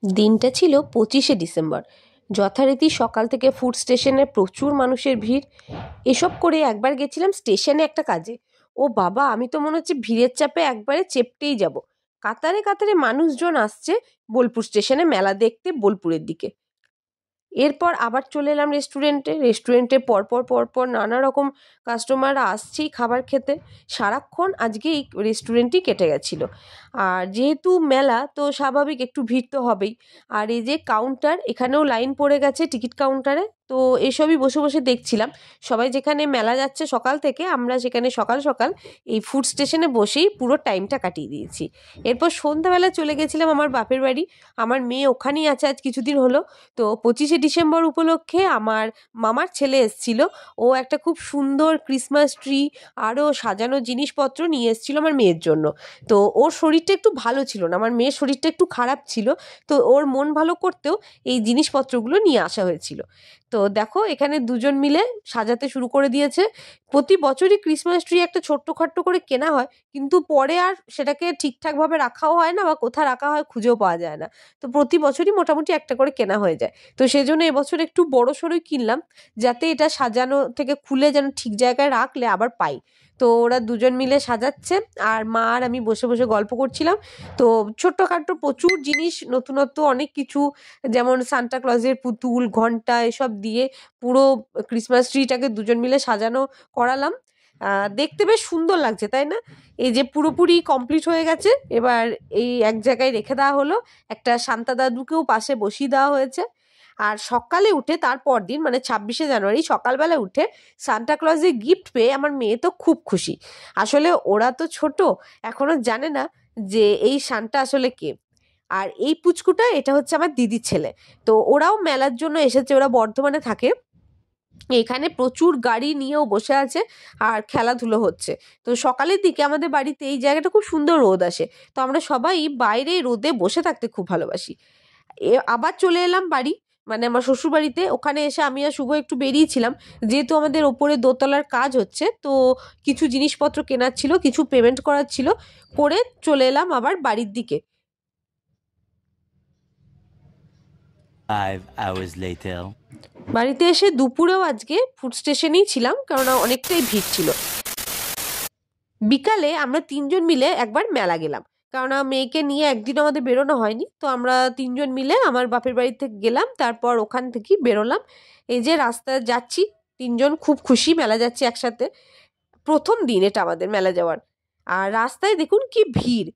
দিনটা ছিল 25শে ডিসেম্বর। যথারীতি সকাল থেকে ফুড স্টেশনে প্রচুর মানুষের ভিড়। এসব করে একবার গেছিলাম স্টেশনে একটা কাজে। ও বাবা, আমি তো মনে হচ্ছে ভিড়ের চাপে একবারে চেপটেই যাব। কাতারে কাতারে মানুষজন আসছে বোলপুর স্টেশনে মেলা দেখতে, বোলপুরের দিকে। এরপর আবার চলে এলাম রেস্টুরেন্টে পরপর নানা রকম কাস্টমাররা আসছেই খাবার খেতে। সারাক্ষণ আজকে এই রেস্টুরেন্টই কেটে গেছিলো। আর যেহেতু মেলা, তো স্বাভাবিক একটু ভিড় তো হবেই। আর এই যে কাউন্টার, এখানেও লাইন পড়ে গেছে টিকিট কাউন্টারে। তো এসবই বসে বসে দেখছিলাম। সবাই যেখানে মেলা যাচ্ছে সকাল থেকে, আমরা সেখানে সকাল সকাল এই ফুড স্টেশনে বসেই পুরো টাইমটা কাটিয়ে দিয়েছি। এরপর সন্ধ্যাবেলা চলে গেছিলাম আমার বাপের বাড়ি। আমার মেয়ে ওখানেই আছে আজ কিছুদিন হলো। তো 25শে ডিসেম্বর উপলক্ষে আমার মামার ছেলে এসেছিল। ও একটা খুব সুন্দর ক্রিসমাস ট্রি আরও সাজানো জিনিসপত্র নিয়ে এসেছিল আমার মেয়ের জন্য। তো ওর শরীরটা একটু ভালো ছিল না, আমার মেয়ের শরীরটা একটু খারাপ ছিল। তো ওর মন ভালো করতেও এই জিনিসপত্রগুলো নিয়ে আসা হয়েছিল। তো দেখো, এখানে দুজন মিলে সাজাতে শুরু করে দিয়েছে। প্রতি বছরই ক্রিসমাস ট্রি একটা ছোট্টখাট্ট করে কেনা হয়, কিন্তু পরে আর সেটাকে ঠিকঠাকভাবে রাখাও হয় না, বা কোথায় রাখা হয় খুঁজেও পাওয়া যায় না। তো প্রতি বছরই মোটামুটি একটা করে কেনা হয়ে যায়। তো সেজন্য এবছর একটু বড় সড়ই কিনলাম, যাতে এটা সাজানো থেকে খুলে যেন ঠিক জায়গায় রাখলে আবার পাই। তো ওরা দুজন মিলে সাজাচ্ছে, আর মা আর আমি বসে বসে গল্প করছিলাম। তো ছোট্টখাট্টো প্রচুর জিনিস, নতুনত্ব অনেক কিছু, যেমন সান্টা ক্লজের পুতুল, ঘন্টা, এসব দিয়ে পুরো ক্রিসমাস ট্রিটাকে দুজন মিলে সাজানো করালাম। দেখতে বেশ সুন্দর লাগছে, তাই না? এই যে পুরোপুরি কমপ্লিট হয়ে গেছে, এবার এই এক জায়গায় রেখে দেওয়া হলো। একটা শান্তা দাদুকেও পাশে বসিয়ে দেওয়া হয়েছে। আর সকালে উঠে তারপর দিন মানে 26শে জানুয়ারি সকালবেলা উঠে সান্টা ক্লজের গিফট পেয়ে আমার মেয়ে তো খুব খুশি। আসলে ওরা তো ছোট, এখনো জানে না যে এই সান্টা আসলে কে। আর এই পুচকুটা, এটা হচ্ছে আমার দিদির ছেলে। তো ওরাও মেলার জন্য এসেছে, ওরা বর্ধমানে থাকে। এখানে প্রচুর গাড়ি নিয়েও বসে আছে, আর খেলাধুলো হচ্ছে। তো সকালের দিকে আমাদের বাড়িতে এই জায়গাটা খুব সুন্দর রোদ আসে। তো আমরা সবাই বাইরে রোদে বসে থাকতে খুব ভালোবাসি। আবার চলে এলাম বাড়ি, মানে আমার শ্বশুর বাড়িতে। ওখানে এসে আমি আর শুভ একটু বেরিয়েছিলাম, যেহেতু আমাদের ওপরে দোতলার কাজ হচ্ছে। তো কিছু জিনিসপত্র কেনার ছিল, কিছু পেমেন্ট করার ছিল, করে চলে এলাম আবার বাড়ির দিকে। 5 hours later. বাড়িতে এসে দুপুরেও আজকে ফুড স্টেশনেই ছিলাম, কেননা অনেকটাই ভিড় ছিল। বিকালে আমরা তিনজন মিলে একবার মেলা গেলাম, কেননা মেয়েকে নিয়ে একদিন আমাদের বেরোনো হয়নি। তো আমরা তিনজন মিলে আমার বাপের বাড়ি থেকে গেলাম, তারপর ওখান থেকেই বেরোলাম। এই যে রাস্তায় যাচ্ছি, তিনজন খুব খুশি, মেলা যাচ্ছি একসাথে। প্রথম দিন এটা আমাদের মেলা যাওয়ার। আর রাস্তায় দেখুন কি ভিড়!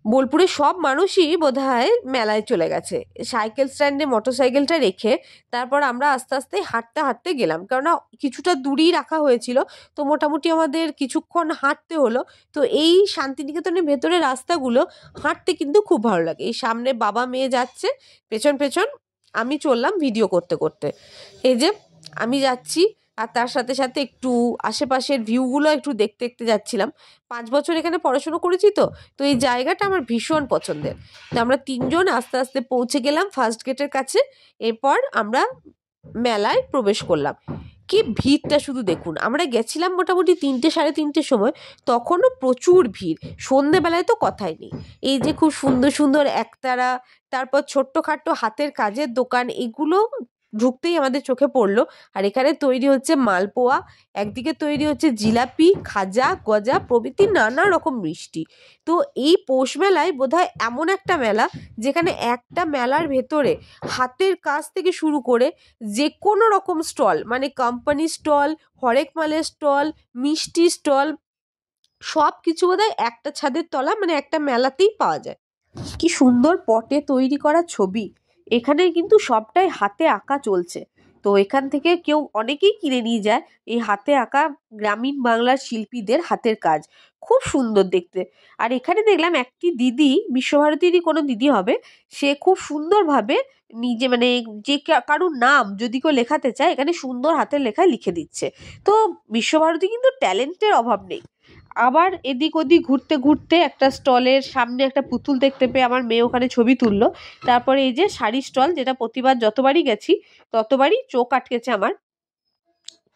বোলপুরের সব মানুষই বোধহয় মেলায় চলে গেছে। সাইকেল স্ট্যান্ডে মোটরসাইকেলটা রেখে তারপর আমরা আস্তে আস্তে হাঁটতে হাঁটতে গেলাম, কেননা কিছুটা দূরেই রাখা হয়েছিল। তো মোটামুটি আমাদের কিছুক্ষণ হাঁটতে হলো। তো এই শান্তিনিকেতনের ভেতরে রাস্তাগুলো হাঁটতে কিন্তু খুব ভালো লাগে। এই সামনে বাবা মেয়ে যাচ্ছে, পেছন পেছন আমি চললাম ভিডিও করতে করতে। এই যে আমি যাচ্ছি, আর তার সাথে সাথে একটু আশেপাশের ভিউগুলো একটু দেখতে দেখতে যাচ্ছিলাম। 5 বছর এখানে পড়াশুনো করেছি, তো তো এই জায়গাটা আমার ভীষণ পছন্দের। তো আমরা তিনজন আস্তে আস্তে পৌঁছে গেলাম ফার্স্ট গেটের কাছে। এরপর আমরা মেলায় প্রবেশ করলাম। কি ভিড়টা শুধু দেখুন! আমরা গেছিলাম মোটামুটি 3টে সাড়ে 3টের সময়, তখনও প্রচুর ভিড়। সন্ধেবেলায় তো কথাই নেই। এই যে খুব সুন্দর সুন্দর একতারা, তারপর ছোট্টখাট্টো হাতের কাজের দোকান, এগুলো ঢুকতেই আমাদের চোখে পড়লো। আর এখানে তৈরি হচ্ছে মালপোয়া, একদিকে তৈরি হচ্ছে জিলাপি, খাজা, গজা প্রভৃতি নানা রকম মিষ্টি। তো এই পৌষ মেলায় বোধহয় এমন একটা মেলা, যেখানে একটা মেলার ভেতরে হাতের কাজ থেকে শুরু করে যে কোনো রকম স্টল, মানে কোম্পানি স্টল, হরেক মালের স্টল, মিষ্টি স্টল, সব কিছু বোধহয় একটা ছাদের তলা, মানে একটা মেলাতেই পাওয়া যায়। কি সুন্দর পটে তৈরি করা ছবি! এখানে কিন্তু সবটাই হাতে আঁকা চলছে। তো এখান থেকে কেউ অনেকেই কিনে নিয়ে যায় এই হাতে আঁকা গ্রামীণ বাংলার শিল্পীদের হাতের কাজ। খুব সুন্দর দেখতে। আর এখানে দেখলাম একটি দিদি, বিশ্বভারতীরই কোনো দিদি হবে, সে খুব সুন্দরভাবে নিজে, মানে যে কারুর নাম যদি কেউ লেখাতে চায়, এখানে সুন্দর হাতের লেখায় লিখে দিচ্ছে। তো বিশ্বভারতী কিন্তু ট্যালেন্টের অভাব নেই। আবার এদিক ওদিক ঘুরতে ঘুরতে একটা স্টলের সামনে একটা পুতুল দেখতে পেয়ে আমার মেয়ে ওখানে ছবি তুললো। তারপরে এই যে শাড়ি স্টল, যেটা প্রতিবার যতবারই গেছি ততবারই চোখ আটকেছে আমার।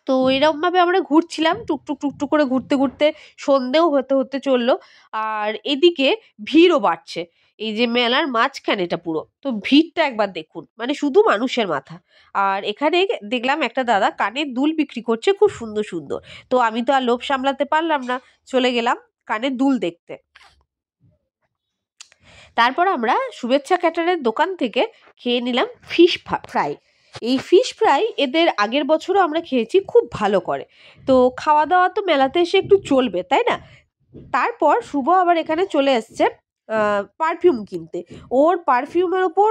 তো এরকমভাবে আমরা ঘুরছিলাম, টুকটুক টুকটুক করে ঘুরতে ঘুরতে সন্ধেও হতে হতে চললো। আর এদিকে ভিড়ও বাড়ছে। এই যে মেলার মাঝখানে এটা পুরো, তো ভিড়টা একবার দেখুন, মানে শুধু মানুষের মাথা। আর এখানে দেখলাম একটা দাদা কানের দুল বিক্রি করছে খুব সুন্দর সুন্দর। তো আমি তো আর লোভ সামলাতে পারলাম না, চলে গেলাম কানের দুল দেখতে। তারপর আমরা শুভেচ্ছা ক্যাটারের দোকান থেকে খেয়ে নিলাম ফিশ ফ্রাই। এই ফিশ ফ্রাই এদের আগের বছরও আমরা খেয়েছি, খুব ভালো করে। তো খাওয়া দাওয়া তো মেলাতে এসে একটু চলবে, তাই না? তারপর শুভ আবার এখানে চলে এসছে পারফিউম কিনতে। ওর পারফিউমের ওপর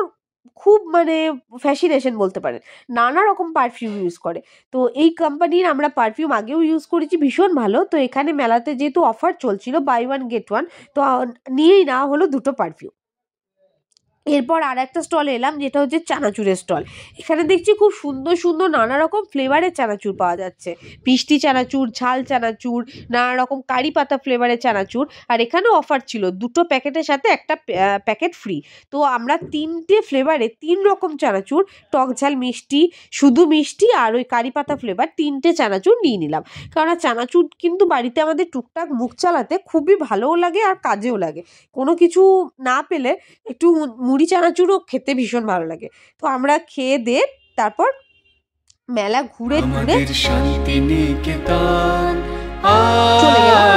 খুব মানে ফ্যাসিনেশন বলতে পারেন, নানা রকম পারফিউম ইউজ করে। তো এই কোম্পানির আমরা পারফিউম আগেও ইউজ করেছি, ভীষণ ভালো। তো এখানে মেলাতে যেহেতু অফার চলছিল, বাই ওয়ান গেট ওয়ান, তো নিয়েই না হলো দুটো পারফিউম। এরপর আর একটা স্টলে এলাম, যেটা হচ্ছে চানাচুরের স্টল। এখানে দেখছি খুব সুন্দর সুন্দর নানা রকম ফ্লেভারের চানাচুর পাওয়া যাচ্ছে, মিষ্টি চানাচুর, ঝাল চানাচুর, নানা রকম কারি পাতা ফ্লেভারের চানাচুর। আর এখানেও অফার ছিল, দুটো প্যাকেটের সাথে একটা প্যাকেট ফ্রি। তো আমরা 3টে ফ্লেভারে 3 রকম চানাচুর, টক ঝাল মিষ্টি, শুধু মিষ্টি আর ওই কারি পাতা ফ্লেভার, 3টে চানাচুর নিয়ে নিলাম। কারণ চানাচুর কিন্তু বাড়িতে আমাদের টুকটাক মুখ চালাতে খুবই ভালোও লাগে আর কাজেও লাগে। কোনো কিছু না পেলে একটু মুড়ি চানাচুরও খেতে ভীষণ ভালো লাগে। তো আমরা খেয়ে দিয়ে তারপর মেলা ঘুরে ঘুরে শান্তিনিকেতন চলে গেলাম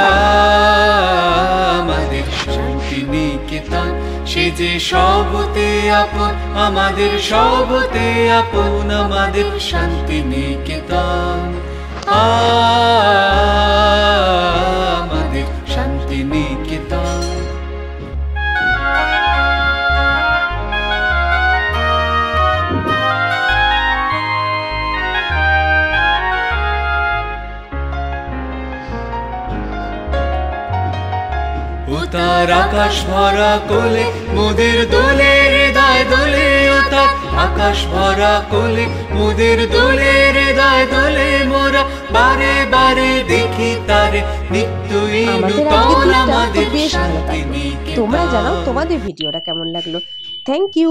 আমাদের শান্তিনিকেতন, সে যে সবতে আপন, আমাদের সবতে আপন, আমাদের শান্তিনিকেতন, আমাদের শান্তিনিকেতন। তার আকাশ ভরা কোলে মোদের দোলে, হৃদয় দোলে, ও তার আকাশ ভরা কোলে মোদের দোলে, হৃদয় দোলে, মোরা বারে বারে দেখি তারে নিত্যই নূতন, আমাদের শান্তিনিকেতন। তোমরা জানাও তোমাদের ভিডিওটা কেমন লাগলো। Thank you.